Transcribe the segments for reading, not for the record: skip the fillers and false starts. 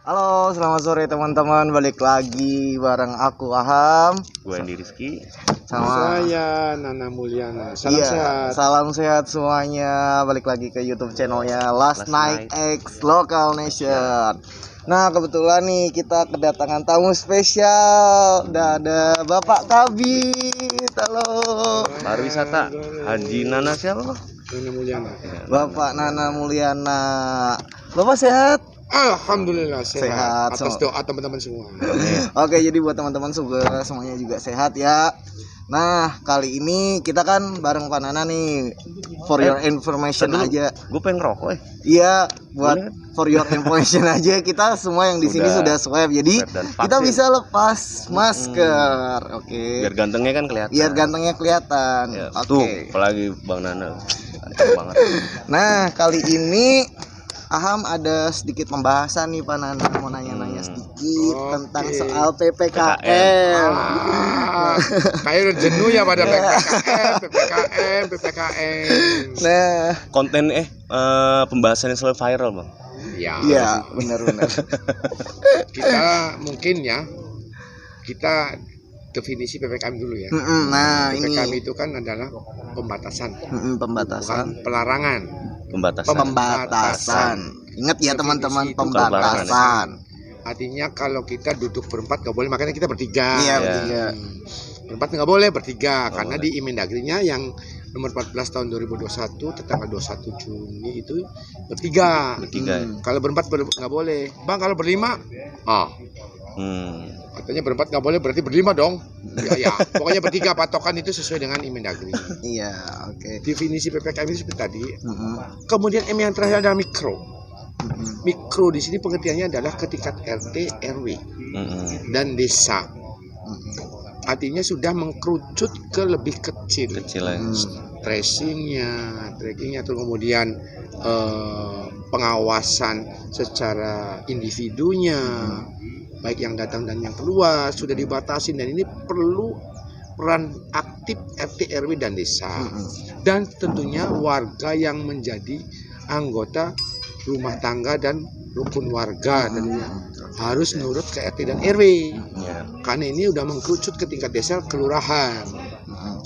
Halo, selamat sore teman-teman. Balik lagi bareng aku Aham. Gue Andi Rizky. Sama saya Nana Mulyana. Salam iya, sehat. salam sehat semuanya. Balik lagi ke YouTube channelnya Last Night X Local Nation. Nah, kebetulan nih kita kedatangan tamu spesial. Ada Bapak Kabit. Halo. Pariwisata Haji Nana siapa Bang? Nana Mulyana. Bapak Nana Mulyana. Bapak sehat? Alhamdulillah Sehat. sehat. Atas doa teman-teman semua. Oke, jadi buat teman-teman semuanya juga sehat ya. Nah, kali ini kita kan bareng Pak Nana nih. For your information aja. Gue pengen ngerokok Iya, buat Boleh. for your information aja, kita semua yang di sini sudah swab. Jadi swab dan kita vaksin. bisa lepas masker. Oke. biar gantengnya kan kelihatan. Biar gantengnya kelihatan. Ya, Oke. tuh, apalagi Bang Nana. Kacau banget. Nah, kali ini Aham ada sedikit pembahasan nih Pak Nana, mau nanya-nanya sedikit Oke. tentang soal PPKM. Kayak udah jenuh ya pada PPKM. Nah, Konten pembahasannya selalu viral Bang. Ya. iya benar-benar. Kita mungkin ya. Kita definisi PPKM dulu ya. Nah, PPKM ini itu kan adalah pembatasan, pembatasan. bukan pelarangan. Pembatasan. Ingat ya teman-teman, Definisi itu pembatasan. Artinya kalau kita duduk berempat nggak boleh, makanya kita bertiga. Iya, Ya. bertiga. Berempat nggak boleh, bertiga. Nggak Karena boleh. di Imendagrinya yang nomor 14 tahun 2021 tanggal 21 Juni itu bertiga. Bertiga. Kalau berempat nggak boleh. Bang, kalau berlima, katanya berempat nggak boleh, berarti berlima dong. Ya, pokoknya bertiga, patokan itu sesuai dengan Imendagri. Iya, oke. Definisi PPKM itu seperti tadi. Mm-mm. Kemudian M yang terakhir adalah mikro. Mm-mm. Mikro di sini pengertiannya adalah ke tingkat RT, RW dan desa. Mm-mm. Artinya sudah mengkerucut ke lebih kecil. Kecil ya. Trackingnya, terus kemudian pengawasan secara individunya, baik yang datang dan yang keluar sudah dibatasi, dan ini perlu peran aktif RT, RW dan desa, dan tentunya warga yang menjadi anggota rumah tangga dan rukun warga, dan harus nurut ke RT dan RW. Ya. Karena ini udah mengkerucut ke tingkat desa, kelurahan.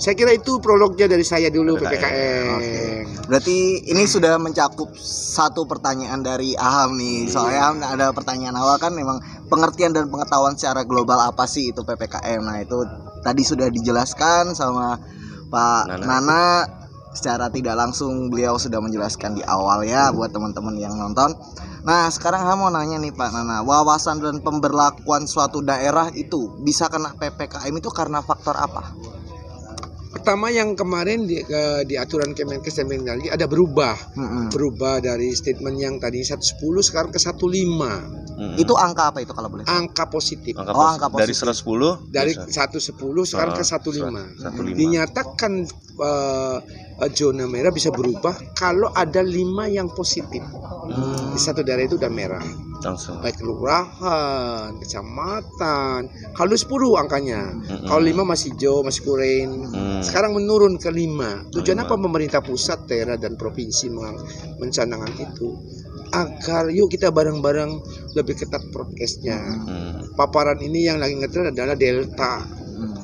Saya kira itu prolognya dari saya dulu PPKM. Oke. Berarti ini sudah mencakup satu pertanyaan dari Aham nih. Soalnya ada pertanyaan awal kan memang pengertian dan pengetahuan secara global apa sih itu PPKM. Nah, itu tadi sudah dijelaskan sama Pak Nana. Secara tidak langsung beliau sudah menjelaskan di awal ya buat teman-teman yang nonton. Nah, sekarang saya mau nanya nih Pak Nana, wawasan dan pemberlakuan suatu daerah itu bisa kena PPKM itu karena faktor apa? Pertama, yang kemarin di aturan Kemenkes dan Mendagri ada berubah dari statement yang tadi 110 sekarang ke 15. Itu angka apa itu kalau boleh? Angka positif. Angka Dari positif. 110 Dari bisa. 110 sekarang ke 15. 15. Dinyatakan zona merah bisa berubah kalau ada 5 yang positif. Di satu daerah itu udah merah. Langsung. Baik kelurahan, kecamatan. Kalau 10 angkanya. Kalau 5 masih hijau, masih kuning. Sekarang menurun ke 5. Tujuan apa pemerintah pusat, daerah dan provinsi mencanangkan itu? Agar yuk kita bareng-bareng lebih ketat prokesnya. Paparan ini yang lagi ngetren adalah Delta.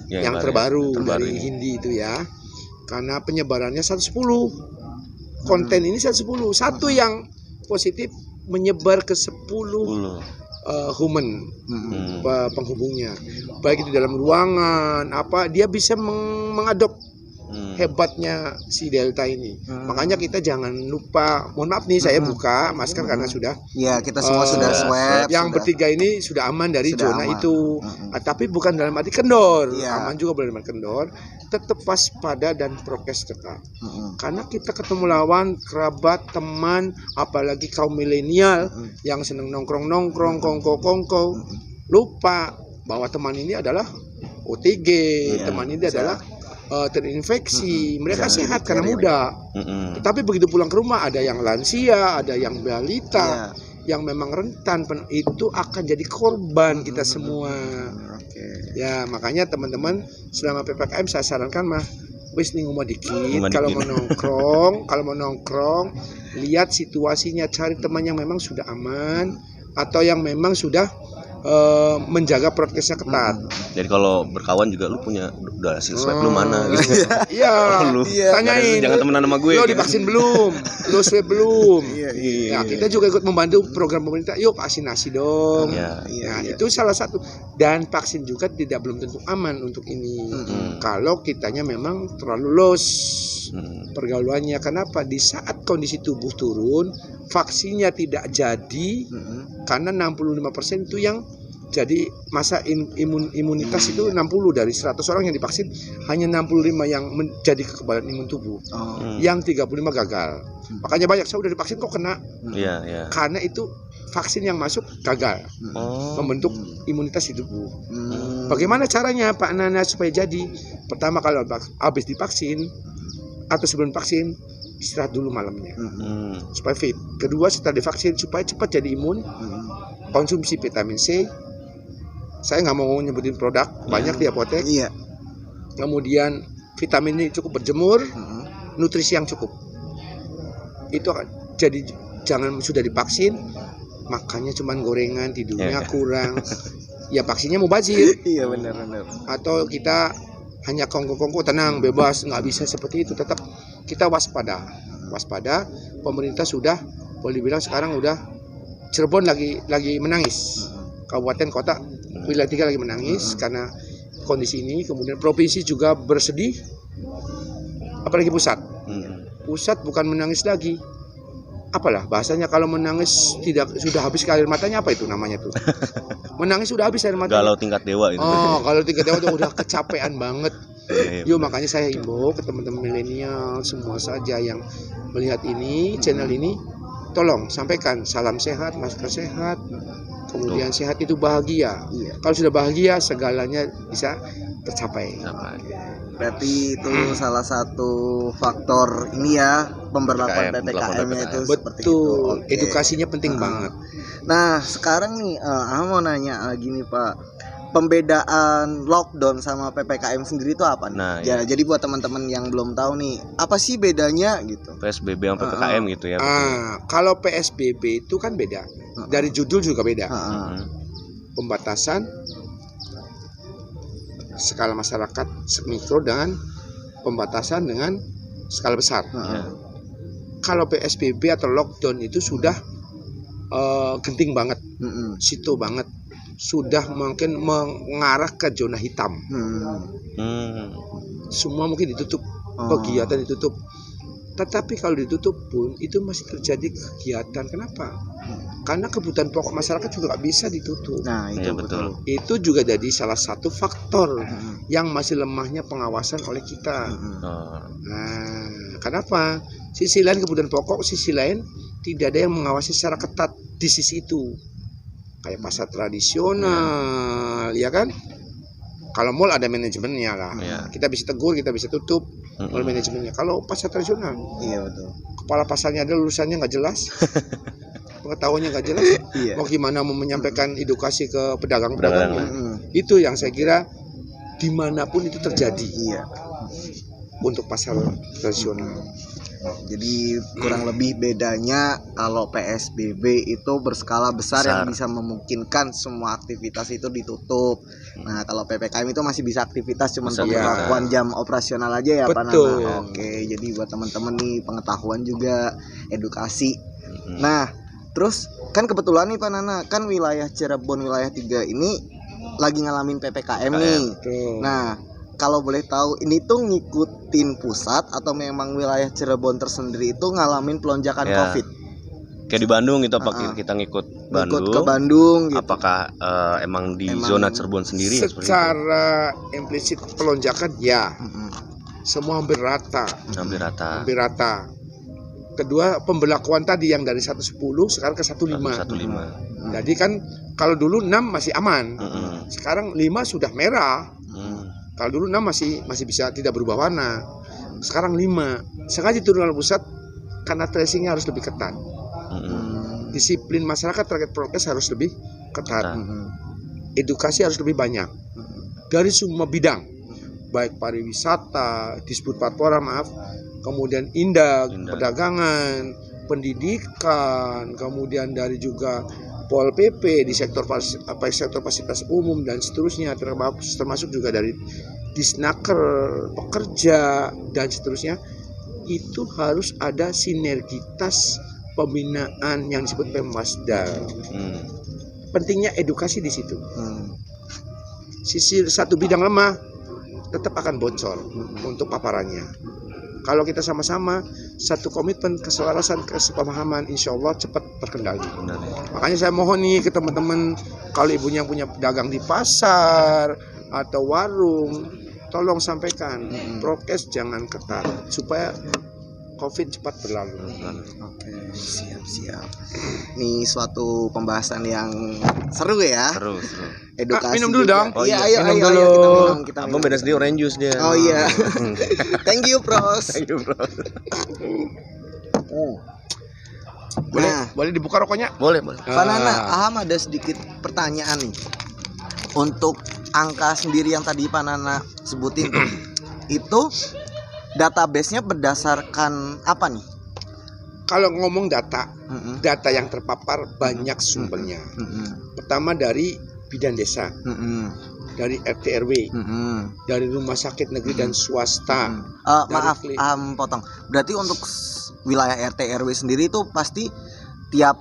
Yang terbaru dari Hindi itu ya. Karena penyebarannya 110. Konten ini 110. Satu yang positif menyebar ke 10 human penghubungnya, baik itu dalam ruangan dia bisa mengadop hebatnya si Delta ini. Makanya kita jangan lupa, mohon maaf nih saya buka masker karena sudah ya kita semua sudah swab. yang bertiga ini sudah aman dari zona itu. Tapi bukan dalam arti kendor, aman juga dalam arti kendor. Tetap waspada dan prokes ketat. Karena kita ketemu lawan, kerabat, teman, apalagi kaum milenial yang seneng nongkrong-nongkrong, kongko-kongko, lupa bahwa teman ini adalah OTG, teman ini adalah terinfeksi. Mereka sehat karena muda. Tetapi begitu pulang ke rumah, ada yang lansia, ada yang balita, yang memang rentan, itu akan jadi korban kita semua. Ya, makanya teman-teman selama PPKM saya sarankan wis nih ngomong dikit. Kalau mau nongkrong, lihat situasinya, cari teman yang memang sudah aman, atau yang memang sudah menjaga prokesnya ketat. Jadi kalau berkawan juga lu punya udah hasil swab lu mana gitu. Iya, Lu tanyain. jangan temenan sama gue. Lo gitu. divaksin belum? Lo swab belum? Iya. Nah, kita juga ikut membantu program pemerintah. Yuk vaksinasi dong. Iya. Nah, itu salah satu. Dan vaksin juga belum tentu aman untuk ini. Kalau kitanya memang terlalu loss pergaulannya. Kenapa? Di saat kondisi tubuh turun, vaksinnya tidak jadi, karena 65% itu yang jadi masa imunitas itu 60 dari 100 orang yang divaksin, hanya 65 yang menjadi kekebalan imun tubuh. Yang 35 gagal. Makanya banyak, saya udah divaksin kok kena. Iya. Karena itu vaksin yang masuk gagal membentuk imunitas di tubuh. Bagaimana caranya Pak Nana supaya jadi? Pertama, kalau habis divaksin atau sebelum vaksin, istirahat dulu malamnya supaya fit. Kedua, setelah divaksin supaya cepat jadi imun, konsumsi vitamin C. Saya nggak mau nyebutin produk, banyak di apotek. Iya. Kemudian vitamin ini cukup berjemur, nutrisi yang cukup. Itu jadi jangan sudah divaksin, makannya cuman gorengan, tidurnya kurang. Ya vaksinnya mubazir. Iya, benar. Atau kita hanya kongko-kongko, tenang, bebas, nggak bisa seperti itu. Tetap kita waspada. Pemerintah sudah, boleh bilang sekarang udah Cirebon lagi menangis. Kabupaten kota wilayah 3 lagi menangis karena kondisi ini. Kemudian provinsi juga bersedih, apalagi pusat. Pusat bukan menangis lagi. Apalah bahasanya kalau menangis sudah habis air matanya, apa itu namanya tuh? Menangis sudah habis air matanya. Galau tingkat dewa itu. Kalau tingkat dewa itu udah kecapean banget. Iya. Yuk, makanya saya himbau ke teman-teman milenial semua saja yang melihat ini, channel ini, tolong sampaikan salam sehat, masker sehat. Kemudian sehat itu bahagia. Kalau sudah bahagia, segalanya bisa tercapai. Berarti itu salah satu faktor ini ya, pemberlakuan PPKM-nya itu seperti itu. Betul. Edukasinya penting banget. Nah, sekarang nih aku mau nanya lagi nih Pak. Pembedaan lockdown sama PPKM sendiri itu apa nih? Nah, ya, jadi buat teman-teman yang belum tahu nih, apa sih bedanya gitu? PSBB sama PPKM gitu ya. Kalau PSBB itu kan beda. Dari judul juga beda. Pembatasan skala masyarakat mikro dengan pembatasan dengan skala besar. Kalau PSBB atau lockdown itu sudah genting banget, situ banget, sudah mungkin mengarah ke zona hitam. Semua mungkin ditutup, kegiatan ditutup. Tetapi kalau ditutup pun itu masih terjadi kegiatan. Kenapa? Karena kebutuhan pokok masyarakat juga nggak bisa ditutup. Nah, itu betul. Itu juga jadi salah satu faktor yang masih lemahnya pengawasan oleh kita. Nah, kenapa? Sisi lain kebutuhan pokok, sisi lain tidak ada yang mengawasi secara ketat di sisi itu. Kayak pasar tradisional, ya kan? Kalau mall ada manajemennya lah. Kita bisa tegur, kita bisa tutup. Mall manajemennya. Kalau pasar tradisional, iya betul. Kepala pasarnya ada, lulusannya nggak jelas. Pengetahuannya nggak jelas. Mau gimana mau menyampaikan edukasi ke pedagang-pedagangnya? Itu yang saya kira dimanapun itu terjadi. Untuk pasar tradisional. Jadi kurang lebih bedanya kalau PSBB itu berskala besar yang bisa memungkinkan semua aktivitas itu ditutup. Nah, kalau PPKM itu masih bisa aktivitas, cuma pemberlakuan jam operasional aja ya Pak Nana. Oke, jadi buat teman-teman nih pengetahuan juga, edukasi. Nah, terus kan kebetulan nih Pak Nana, kan wilayah Cirebon wilayah 3 ini lagi ngalamin PPKM nih. Nah, kalau boleh tahu ini tuh ngikutin pusat atau memang wilayah Cirebon tersendiri itu ngalamin pelonjakan COVID? Kayak di Bandung gitu, apa kita ngikut Bandung? Ngikut ke Bandung gitu. Apakah emang di zona Cirebon sendiri? Secara implisit pelonjakan ya. Semua hampir rata. Hampir rata. Kedua, pemberlakuan tadi yang dari 110 sekarang ke 15. Jadi kan kalau dulu 6 masih aman. Sekarang 5 sudah merah. Kalau dulu 6 masih bisa tidak berubah warna. Sekarang 5. Sengaja turun ke pusat karena tracingnya harus lebih ketat. Disiplin masyarakat terkait prokes harus lebih ketat. Edukasi harus lebih banyak. Dari semua bidang. Baik pariwisata, disbud Patpora kemudian Indak, perdagangan, pendidikan, kemudian dari juga Pol PP, di sektor sektor fasilitas umum dan seterusnya, termasuk juga dari Disnaker, pekerja dan seterusnya, itu harus ada sinergitas pembinaan yang disebut Pemwasda. Pentingnya edukasi di situ. Sisi satu bidang lemah tetap akan bocor untuk paparannya. Kalau kita sama-sama satu komitmen, keselarasan, kesepemahaman, insya Allah cepat terkendali. Makanya saya mohon nih ke teman-teman, kalau ibunya punya dagang di pasar atau warung, tolong sampaikan prokes jangan ketat supaya COVID cepat berlalu. Oke, siap. Ini suatu pembahasan yang seru ya. Seru. Edukasi. Minum dulu juga. dong. Iya, Minum ayo, dulu. kita Abang beda sendiri orange juice dia. Oh iya. Thank you, Pros. Thank you, bro. Boleh dibuka rokoknya? Boleh. Pak Nana, Aham ada sedikit pertanyaan nih. Untuk angka sendiri yang tadi Pak Nana sebutin tuh, itu database-nya berdasarkan apa nih? Kalau ngomong data yang terpapar banyak sumbernya. Pertama dari bidan desa, dari RT RW, dari rumah sakit negeri dan swasta. Maaf, potong. Berarti untuk wilayah RT RW sendiri itu pasti tiap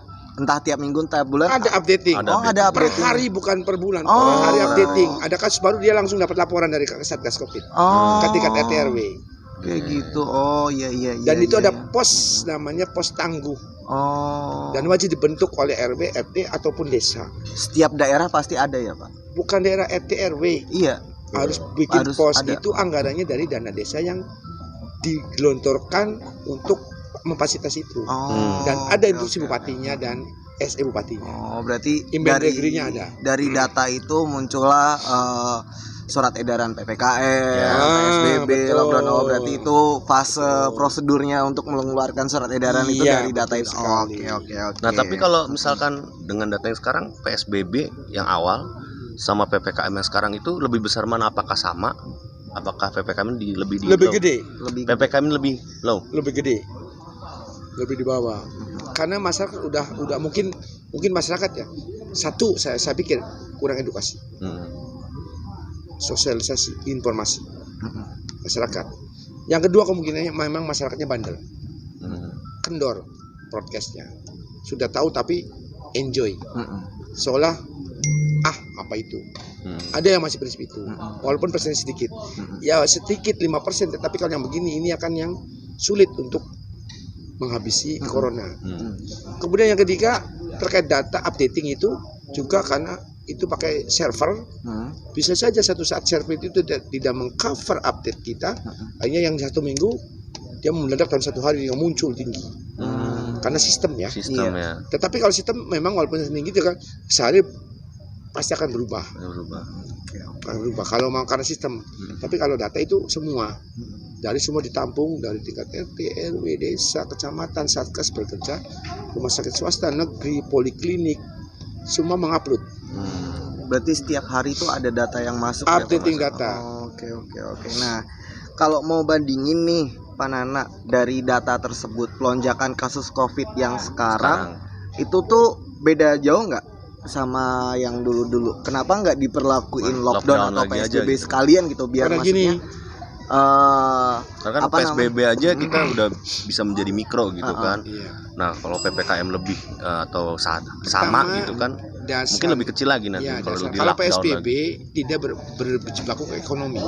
minggu, tiap bulan ada updating. Ada Per updating. hari bukan per bulan. Oh. Per hari updating. Ada kasus baru dia langsung dapat laporan dari Satgas Covid. Ke tingkat RT RW. Kayak gitu. Oh iya. Dan itu iya. ada pos namanya pos tangguh. Oh. Dan wajib dibentuk oleh RW, RT ataupun desa. Setiap daerah pasti ada ya, Pak? Bukan daerah RT RW. Iya. Harus bikin Harus pos. ada. Itu anggarannya dari dana desa yang digelontorkan untuk memfasilitasi itu. Dan ada instruksi bupatinya dan SE bupatinya. Oh, berarti Inbendagrinya ada. Dari data itu muncullah surat edaran PPKM, PSBB, betul. lockdown. Oh, berarti itu fase prosedurnya untuk mengeluarkan surat edaran itu Iya, dari data itu. betul sekali. Oke. Nah, tapi kalau misalkan dengan data yang sekarang PSBB yang awal sama PPKM yang sekarang itu lebih besar mana? Apakah sama? Apakah PPKM lebih Lebih low? gede. PPKM lebih low. Lebih gede, lebih di bawah, karena masyarakat udah mungkin masyarakat ya, satu saya pikir kurang edukasi, sosialisasi informasi masyarakat. Yang kedua kemungkinannya memang masyarakatnya bandel, kendor broadcastnya, sudah tahu tapi enjoy, seolah apa itu. Ada yang masih prinsip itu, walaupun persennya sedikit, ya sedikit 5%, tetapi kalau yang begini ini akan yang sulit untuk menghabisi corona. Kemudian yang ketiga terkait data updating itu juga karena itu pakai server, bisa saja satu saat server itu tidak mengcover update kita, hanya yang 1 minggu dia mendadak dalam 1 hari yang muncul tinggi, karena sistem ya. Sistemnya. Tetapi kalau sistem memang walaupun tinggi itu kan sehari pasti akan berubah. Kalau mau karena sistem, tapi kalau data itu semua dari semua ditampung dari tingkat RT, RW, desa, kecamatan, satgas bekerja, rumah sakit swasta, negeri, poliklinik, semua mengupload. Berarti setiap hari itu ada data yang masuk. Updating ya, Pak? data. Oke. Nah, kalau mau bandingin nih, Pak Nana, dari data tersebut lonjakan kasus COVID yang sekarang itu tuh beda jauh nggak sama yang dulu-dulu? Kenapa nggak diperlakuin lockdown atau lagi PSBB aja gitu. sekalian gitu biar Karena maksudnya Karena kan PSBB aja kita udah bisa menjadi mikro gitu kan. Iya. Nah, kalau PPKM lebih atau sama Pertama, gitu kan, dasar, mungkin lebih kecil lagi nanti ya, kalau di kalau lockdown PSBB lagi. tidak berjibaku ke ekonomi,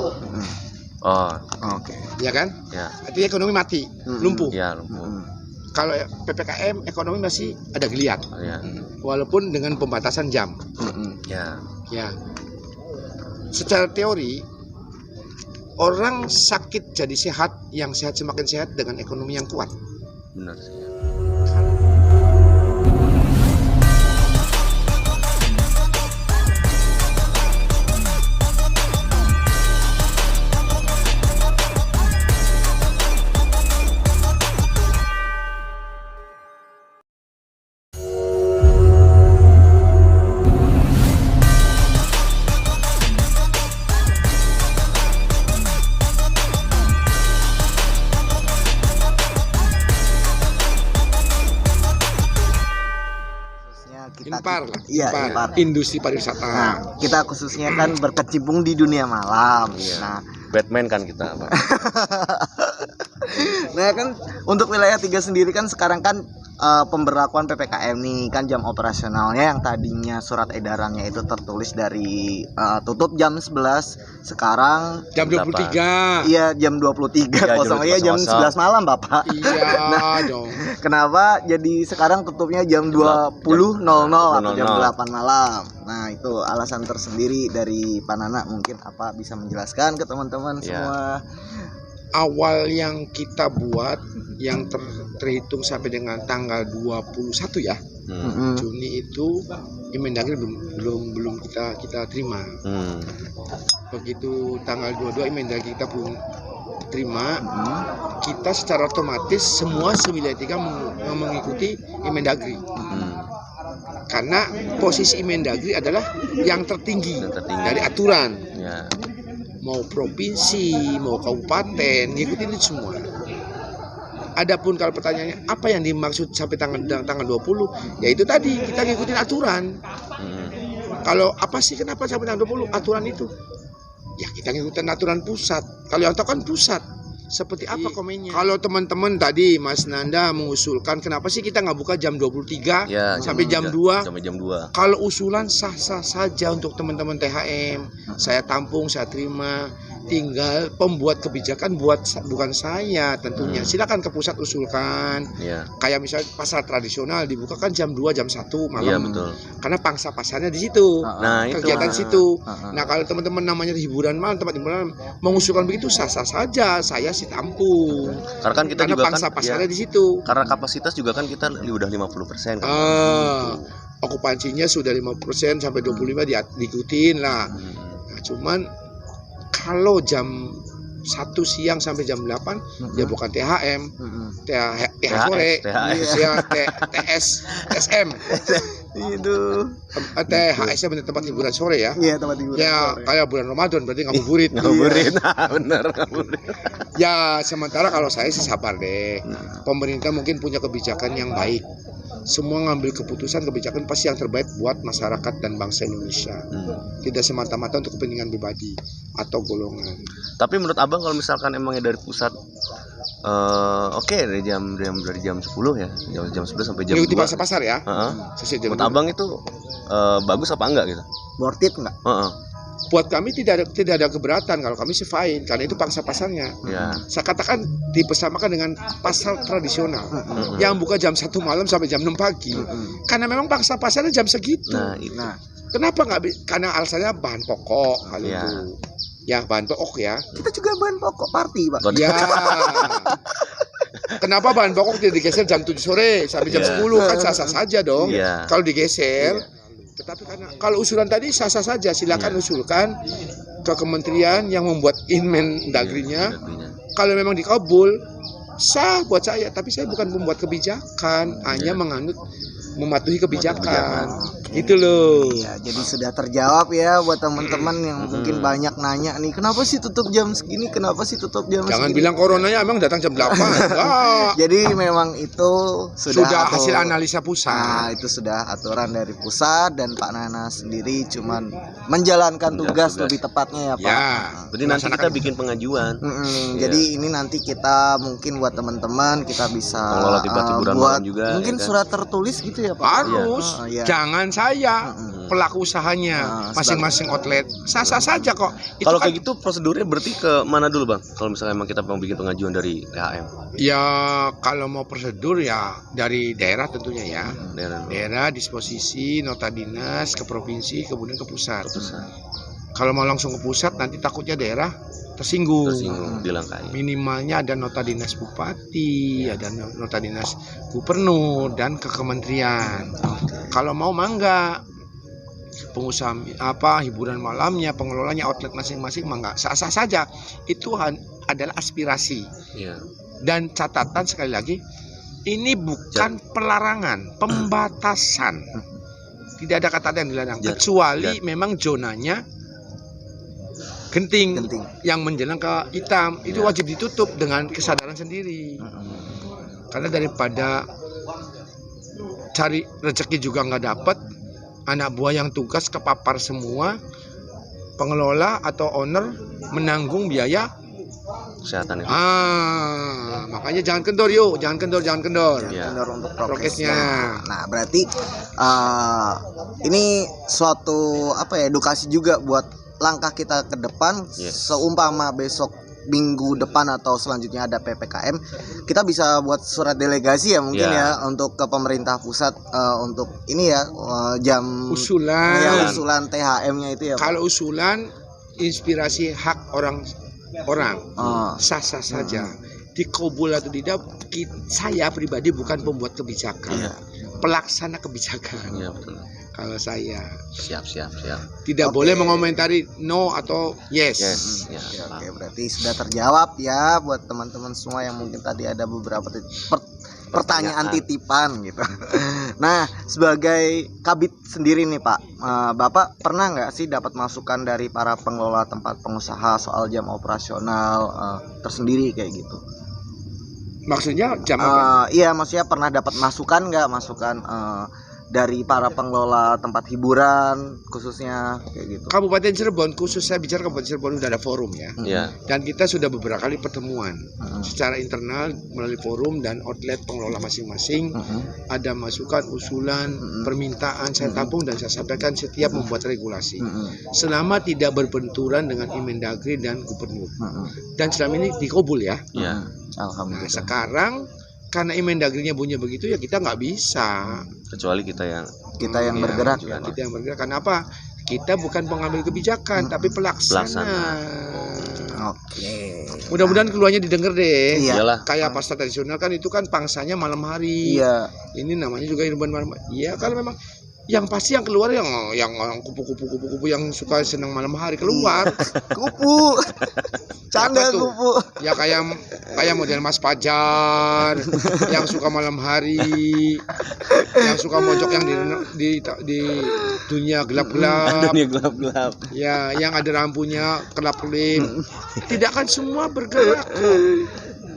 Oh, Oke. ya kan? ya, Artinya ekonomi mati, lumpuh. ya, Kalau PPKM ekonomi masih ada geliat, ya, walaupun dengan pembatasan jam. ya. Ya, secara teori orang sakit jadi sehat, yang sehat semakin sehat dengan ekonomi yang kuat. Benar sih. kita Impar lah, iya, Impar. Impar. Industri pariwisata. Nah, kita khususnya kan berkecimpung di dunia malam. Iya. Nah, Batman kan kita, Pak. nah kan untuk wilayah 3 sendiri kan sekarang kan pemberlakuan PPKM nih kan jam operasionalnya yang tadinya surat edarannya itu tertulis dari tutup jam 11 sekarang Jam 23. iya jam 23 Iya, kosong jam ya jam 11 malam Bapak. Iya dong. Kenapa jadi sekarang tutupnya jam 20.00 atau jam 8 malam. Nah, itu alasan tersendiri dari Pak Nana, mungkin apa bisa menjelaskan ke teman-teman Iya. semua. Awal yang kita buat yang terhitung sampai dengan tanggal 21 ya. Hmm. Juni itu Imendagri belum kita terima. Hmm. Begitu tanggal 22 Imendagri kita pun terima, kita secara otomatis semua wilayah 3 mengikuti Imendagri. Hmm. Karena posisi Imendagri adalah yang tertinggi, Yang tertinggi. dari aturan. Ya. Mau provinsi, mau kabupaten, ngikutin itu semua. Adapun kalau pertanyaannya apa yang dimaksud sampai tanggal 20, ya itu tadi kita ngikutin aturan. Hmm. Kalau apa sih kenapa sampai tanggal 20 aturan itu? Ya kita ngikutin aturan pusat. Kalau yang tahu kan pusat. Seperti apa komennya? Kalau teman-teman tadi Mas Nanda mengusulkan kenapa sih kita nggak buka jam 23 Ya, sampai jam 2? Sampai jam 2. Kalau usulan sah-sah saja untuk teman-teman THM, saya tampung, saya terima. Tinggal pembuat kebijakan bukan saya tentunya. Silakan ke pusat usulkan. Ya. Kayak misalnya pasar tradisional dibuka kan jam 2, jam 1 malam. Iya, betul. Karena pangsa pasarnya di situ. Nah, itu. Kegiatan situ. Heeh. Nah, kalau teman-teman namanya hiburan malam, tempat hiburan malam, mengusulkan begitu sah-sah saja. Saya sih tampung. Karena kan kita Karena juga pangsa kan pasarnya ya, di situ. karena kapasitas juga kan kita udah 50% kan. Okupansinya sudah 50% sampai 25 diikutin lah. Hmm. Nah, cuman kalau jam 1 siang sampai jam 8 ya bukan THM, TH sore, THS. ya TS, TSM, Itu. THS nya bener tempat hiburan sore ya. Iya, tempat hiburan. Ya sore. kayak bulan Ramadan berarti ngabuburit. Ngabuburit. Bener, ngabuburit. Ya sementara kalau saya sih sabar deh. Pemerintah mungkin punya kebijakan yang baik. Semua ngambil keputusan kebijakan pasti yang terbaik buat masyarakat dan bangsa Indonesia. Tidak semata-mata untuk kepentingan pribadi atau golongan. Tapi menurut Abang kalau misalkan emangnya dari pusat oke dari jam 10 ya, jam 11 sampai jam 2. Mengikuti pasar-pasar ya. Heeh. Sesuai jam Menurut Abang itu bagus apa enggak gitu? Worth it nggak? Heeh. Buat kami tidak ada keberatan kalau kami sih fine karena itu pangsa pasarnya. Ya. Saya katakan dipersamakan dengan pasar tradisional yang buka jam 1 malam sampai jam 6 pagi. Karena memang pangsa pasarnya jam segitu. Nah, itu. Nah, Kenapa nggak? Karena alasannya bahan pokok hal Ya. itu. Ya bahan pokok ya. kita juga bahan pokok party, Pak. Ya. Kenapa bahan pokok tidak digeser jam 7 sore sampai jam Iya. 10 kan sah-sah saja dong. Iya. Kalau digeser. Tetapi karena kalau usulan tadi sah-sah saja, silakan usulkan ke kementerian yang membuat Inmendagrinya. Kalau memang dikabul, sah buat saya. Tapi saya bukan membuat kebijakan, hanya mematuhi kebijakan. Itu loh. Ya, jadi sudah terjawab ya buat teman-teman yang mungkin banyak nanya nih, kenapa sih tutup jam segini? Kenapa sih tutup jam Jangan segini? bilang coronanya emang datang jam 8. Enggak. Jadi memang itu Sudah hasil analisa Nah, pusat. itu sudah aturan dari pusat dan Pak Nana sendiri cuman menjalankan tugas tugas. lebih tepatnya ya, Pak. Ya. Jadi nanti kita bikin pengajuan. Iya. Jadi ini nanti kita mungkin buat teman-teman kita bisa Pengelola tempat hiburan buat malam juga, mungkin ya kan? surat tertulis gitu ya, Pak. Harus. Iya. Jangan saya pelaku usahanya Nah, masing-masing outlet sah-sah saja kok. Itu Kalau kan kayak gitu prosedurnya berarti ke mana dulu, Bang? Kalau misalnya emang kita mau bikin pengajuan dari THM. ya kalau mau prosedur ya dari daerah tentunya ya. Daerah. Daerah disposisi nota dinas ke provinsi kemudian ke pusat. Pusat. Kalau mau langsung ke pusat nanti takutnya daerah tersinggung. Tersinggung dilangkai. Minimalnya ada nota dinas bupati, ada nota dinas gubernur dan ke kementerian. Kalau mau mangga pengusaha hiburan malamnya, pengelolanya outlet masing-masing mangga sah-sah saja. Itu adalah aspirasi. Iya. Dan catatan sekali lagi, ini bukan pelarangan, pembatasan. Tidak ada kata yang dilarang, kecuali memang zonanya genting, yang menjelang ke hitam. Itu wajib ditutup dengan kesadaran sendiri. Karena daripada cari rezeki juga nggak dapat, anak buah yang tugas kepapar semua, pengelola atau owner menanggung biaya. Kesehatan itu. Makanya jangan kendor yuk, jangan kendor. Iya. Kendor untuk Prokesnya. Nah, berarti ini suatu edukasi juga buat langkah kita ke depan. Yes. Seumpama besok minggu depan atau selanjutnya ada PPKM, kita bisa buat surat delegasi ya mungkin ya untuk ke pemerintah pusat untuk ini ya jam usulan THM-nya itu ya. Kalau usulan inspirasi hak orang sah-sah saja. Dikabul atau tidak, saya pribadi bukan pembuat kebijakan, pelaksana kebijakan. Iya, betul. Kalau saya Siap. tidak boleh mengomentari no atau yes. Ya. Oke, berarti sudah terjawab ya buat teman-teman semua yang mungkin tadi ada beberapa pertanyaan titipan gitu. Nah, sebagai Kabid sendiri nih Pak, Bapak pernah nggak sih dapat masukan dari para pengelola tempat pengusaha soal jam operasional tersendiri kayak gitu? Maksudnya jam apa? Iya, maksudnya pernah dapat masukan dari para pengelola tempat hiburan khususnya kayak gitu. Kabupaten Cirebon, khusus saya bicara Kabupaten Cirebon, sudah ada forum ya. Iya. Dan kita sudah beberapa kali pertemuan secara internal melalui forum dan outlet pengelola masing-masing. Ada masukan, usulan, permintaan saya tampung dan saya sampaikan setiap membuat regulasi. Selama tidak berbenturan dengan Imendagri dan Gubernur. Dan selama ini dikabul ya. Iya. Alhamdulillah. Nah, sekarang karena Imendagrinya bunyi begitu ya kita nggak bisa. Kecuali kita yang bergerak. Kita yang bergerak. Kenapa? Kita bukan pengambil kebijakan tapi pelaksana. Oke. Mudah-mudahan keluarnya didengar deh. Iya. Iyalah. Kayak pasar tradisional kan itu kan pangsanya malam hari. Iya. Ini namanya juga hiburan malam. Iya, kalau memang yang pasti yang keluar yang kupu-kupu yang suka senang malam hari keluar. Kupu. Canda Apa tuh? kupu. Ya kayak model Mas Pajar yang suka malam hari, yang suka mojok yang di dunia gelap-gelap. Dunia gelap-gelap. Ya, yang ada lampunya kelap-kelip. Tidak akan semua bergerak.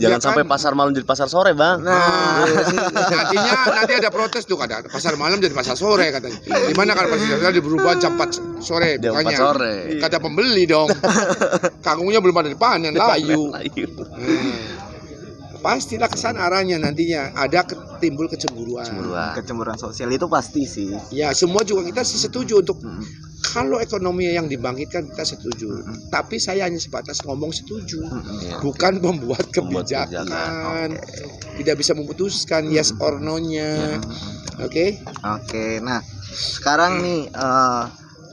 Jangan Ya sampai kan? pasar malam jadi pasar sore, Bang. Nanti ada protes tuh, ada pasar malam jadi pasar sore katanya. Gimana kalau pasar sore berubah jam 4 sore? Jam 4 Bukannya sore. kata pembeli dong. Kangkungnya belum ada dipanen, layu. Pastilah kesan arahnya nantinya ada timbul kecemburuan. Kecemburuan sosial itu pasti sih. Ya, semua juga kita sih setuju untuk kalau ekonomi yang dibangkitkan kita setuju. Tapi saya hanya sebatas ngomong setuju, bukan membuat kebijakan. Tidak bisa memutuskan yes or no-nya. Oke. Nah, sekarang nih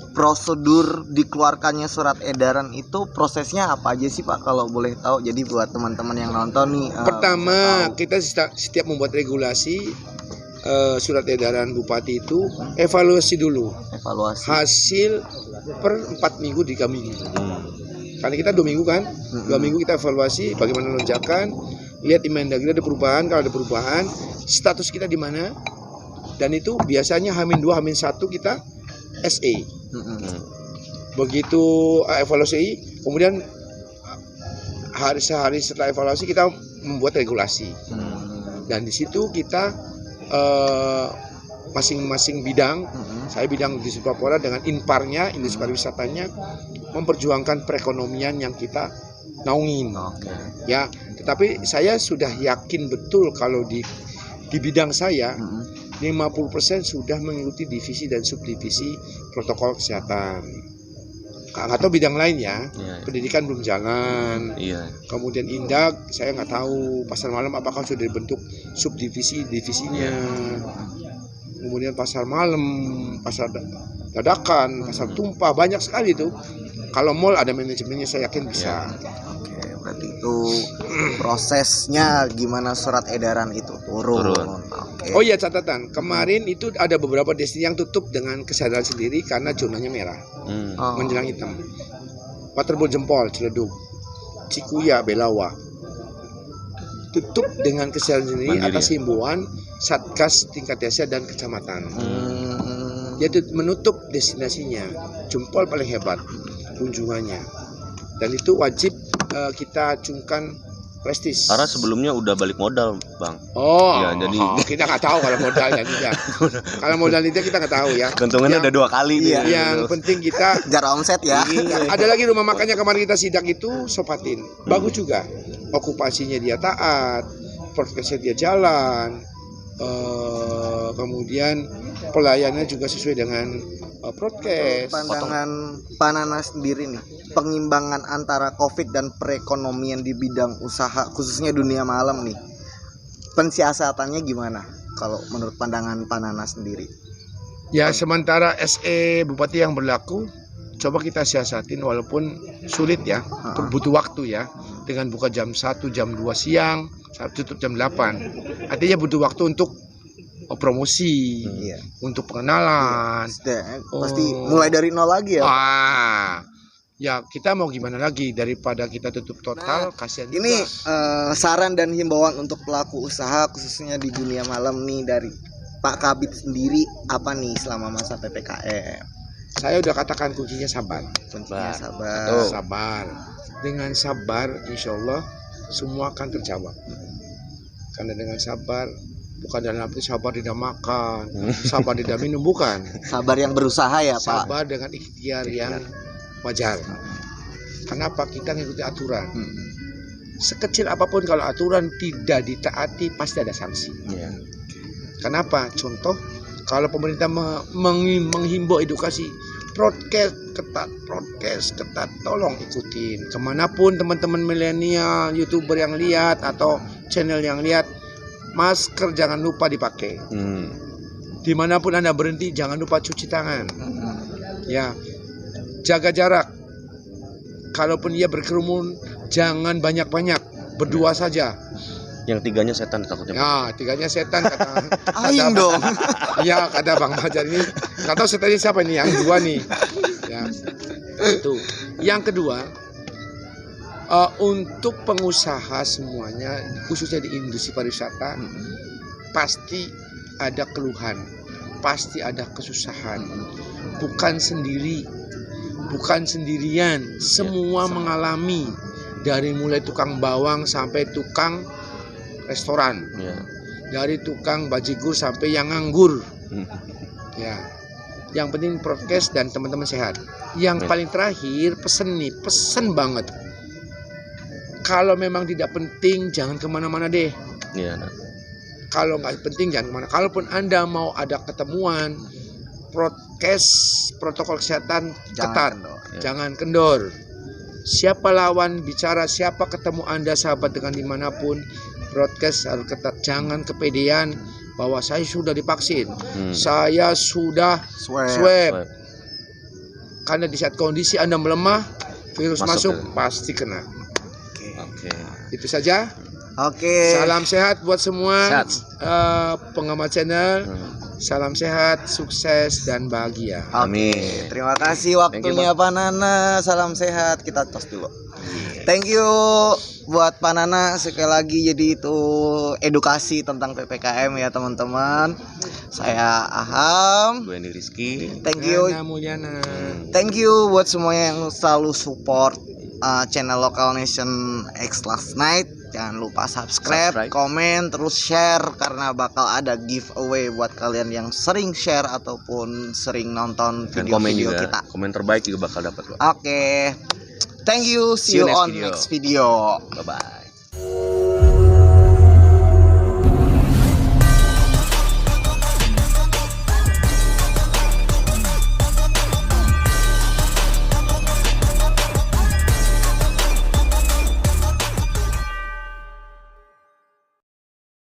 prosedur dikeluarkannya surat edaran itu prosesnya apa aja sih Pak kalau boleh tahu? Jadi buat teman-teman yang nonton nih. Pertama, kita setiap membuat regulasi surat edaran bupati itu evaluasi dulu. Hasil per 4 minggu 3 minggu. Karena kita 2 minggu kan, 2 minggu kita evaluasi bagaimana lonjakan, lihat Imendagri ada perubahan, kalau ada perubahan, status kita di mana, dan itu biasanya H-2, H-1 kita SE. Begitu evaluasi, kemudian sehari setelah evaluasi kita membuat regulasi, dan di situ kita masing-masing bidang, saya bidang di Papua dengan inparnya, industri pariwisatanya, memperjuangkan perekonomian yang kita naungin. Ya, tetapi saya sudah yakin betul kalau di bidang saya 50% sudah mengikuti divisi dan subdivisi protokol kesehatan. Atau bidang lain ya, pendidikan belum jalan. Kemudian Indak, saya nggak tahu pasar malam apakah sudah dibentuk divisinya. Kemudian pasar malam, pasar dadakan, pasar tumpah, banyak sekali itu. Kalau mall ada manajemennya, saya yakin bisa. Berarti itu prosesnya gimana surat edaran itu turun. Oh iya, catatan kemarin itu ada beberapa destinasi yang tutup dengan kesadaran sendiri karena zonanya merah, menjelang hitam. Waterbowl Jempol, Ciledug, Cikuya, Belawa, tutup dengan kesadaran sendiri atas himbauan Satgas tingkat desa dan kecamatan. Yaitu menutup destinasinya. Jempol paling hebat kunjungannya, dan itu wajib kita acungkan Prestis. Karena sebelumnya udah balik modal, Bang. Oh, Ya, jadi kita nggak tahu kalau modalnya tidak. Kalau modal itu kita nggak tahu ya. keuntungannya udah 2 kali Iya. nih. Yang penting kita Jar omset ya. ada lagi rumah makannya kemarin kita sidak itu Sopatin. Bagus juga. Okupasinya dia taat, prokesnya dia jalan. Kemudian pelayannya juga sesuai dengan prokes. Pandangan Panana sendiri nih, pengimbangan antara Covid dan perekonomian di bidang usaha khususnya dunia malam nih, pensiasatannya gimana kalau menurut pandangan Panana sendiri? Ya sementara SE Bupati yang berlaku, coba kita siasatin walaupun sulit ya, butuh waktu ya, dengan buka jam 1, jam 2 siang, tutup jam 8. Artinya butuh waktu untuk promosi, Iya. untuk pengenalan. Pasti mulai dari nol lagi ya. Ya kita mau gimana lagi daripada kita tutup total, kasihan Ini juga. saran dan himbauan untuk pelaku usaha khususnya di dunia malam nih dari Pak Kabid sendiri apa nih selama masa PPKM? Saya udah katakan kuncinya sabar. Kuncinya sabar. Sabar. Dengan sabar, insya Allah semua akan terjawab. Karena dengan sabar, bukan dalam arti sabar tidak makan, sabar tidak minum, bukan. Sabar yang berusaha ya Pak. Sabar dengan ikhtiar yang wajar. Kenapa kita ngikuti aturan? Sekecil apapun kalau aturan tidak ditaati pasti ada sanksi. Iya. Kenapa? Contoh, kalau pemerintah menghimbau edukasi, prokes ketat, tolong ikutin. Kemanapun teman-teman milenial, youtuber yang lihat atau channel yang lihat, masker jangan lupa dipakai. Dimanapun Anda berhenti, jangan lupa cuci tangan. Ya, jaga jarak. Kalaupun dia berkerumun, jangan banyak-banyak, berdua saja. Yang 3-nya setan takutnya. Ya, 3-nya setan kata. Aing dong. Ya, kata Bang Fajar ini. Nggak tahu setannya siapa nih, yang 2 nih. Ya, itu. Yang kedua, untuk pengusaha semuanya, khususnya di industri pariwisata, pasti ada keluhan, pasti ada kesusahan. Bukan sendirian, semua mengalami, dari mulai tukang bawang sampai tukang restoran, dari tukang bajigur sampai yang nganggur. Ya, yang penting prokes dan teman-teman sehat. Yang paling terakhir pesen banget. Kalau memang tidak penting, jangan kemana-mana deh. Iya. Kalau nggak penting, jangan kemana. Kalaupun Anda mau ada ketemuan, prokes, protokol kesehatan ketat, jangan kendor. Siapa lawan bicara, siapa ketemu Anda sahabat dengan dimanapun, prokes harus ketat. Jangan kepedean bahwa saya sudah divaksin, saya sudah swab. Karena di saat kondisi Anda melemah, virus masuk pasti kena. Oke. Itu saja. Oke. Salam sehat buat semua pengamat channel. Salam sehat, sukses dan bahagia. Amin. Terima kasih waktunya Pak Nana. Salam sehat. Kita tos dulu. Thank you buat Pak Nana sekali lagi. Jadi itu edukasi tentang PPKM ya teman-teman. Saya Aham. Gue ini Rizky. Thank you. Mulyana. Thank you buat semuanya yang selalu support channel Local Nation X Last Night. Jangan lupa subscribe, komen, terus share karena bakal ada giveaway buat kalian yang sering share ataupun sering nonton video-video kita. Komen terbaik juga bakal dapat. Oke. Thank you. See you on next video. Bye bye.